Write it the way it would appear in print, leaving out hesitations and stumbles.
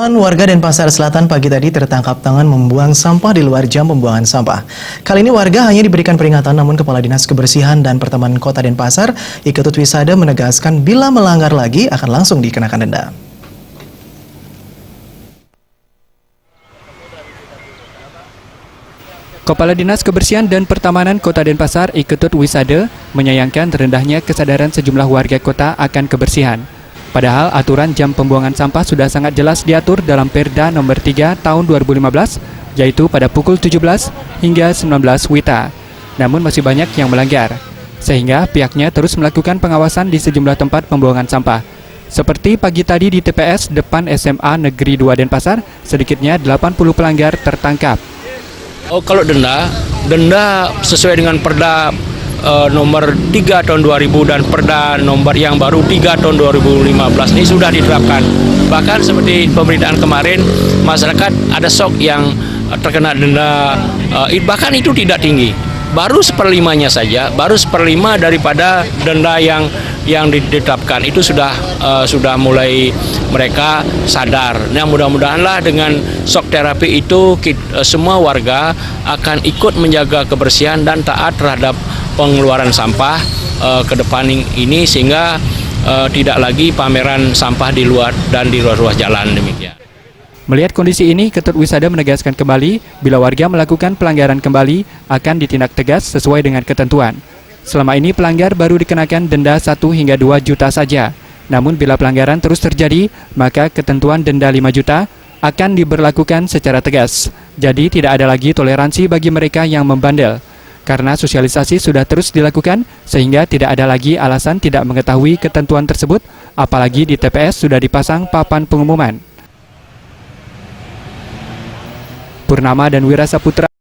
Puluhan warga Denpasar Selatan pagi tadi tertangkap tangan membuang sampah di luar jam pembuangan sampah. Kali ini warga hanya diberikan peringatan, namun Kepala Dinas Kebersihan dan Pertamanan Kota Denpasar, Iketut Wisada, menegaskan bila melanggar lagi akan langsung dikenakan denda. Kepala Dinas Kebersihan dan Pertamanan Kota Denpasar, Iketut Wisada, menyayangkan rendahnya kesadaran sejumlah warga kota akan kebersihan. Padahal aturan jam pembuangan sampah sudah sangat jelas diatur dalam Perda Nomor 3 Tahun 2015, yaitu pada pukul 17 hingga 19 WITA. Namun masih banyak yang melanggar, sehingga pihaknya terus melakukan pengawasan di sejumlah tempat pembuangan sampah. Seperti pagi tadi di TPS depan SMA Negeri 2 Denpasar, sedikitnya 80 pelanggar tertangkap. Oh, kalau denda sesuai dengan Perda nomor 3 tahun 2000 dan Perda nomor yang baru 3 tahun 2015 ini sudah diterapkan. Bahkan seperti pemberitaan kemarin, masyarakat ada sok yang terkena denda, bahkan itu tidak tinggi. Baru 1/5-nya saja, baru 1/5 daripada denda yang ditetapkan. Itu sudah mulai mereka sadar. Nah, mudah-mudahanlah dengan shock terapi itu semua warga akan ikut menjaga kebersihan dan taat terhadap pengeluaran sampah ke depan ini, sehingga tidak lagi pameran sampah di luar dan di ruas-ruas jalan, demikian. Melihat kondisi ini, Iketut Wisada menegaskan kembali bila warga melakukan pelanggaran kembali akan ditindak tegas sesuai dengan ketentuan. Selama ini pelanggar baru dikenakan denda 1 hingga 2 juta saja. Namun bila pelanggaran terus terjadi, maka ketentuan denda 5 juta akan diberlakukan secara tegas. Jadi tidak ada lagi toleransi bagi mereka yang membandel. Karena sosialisasi sudah terus dilakukan, sehingga tidak ada lagi alasan tidak mengetahui ketentuan tersebut, apalagi di TPS sudah dipasang papan pengumuman. Purnama dan Wira Saputra.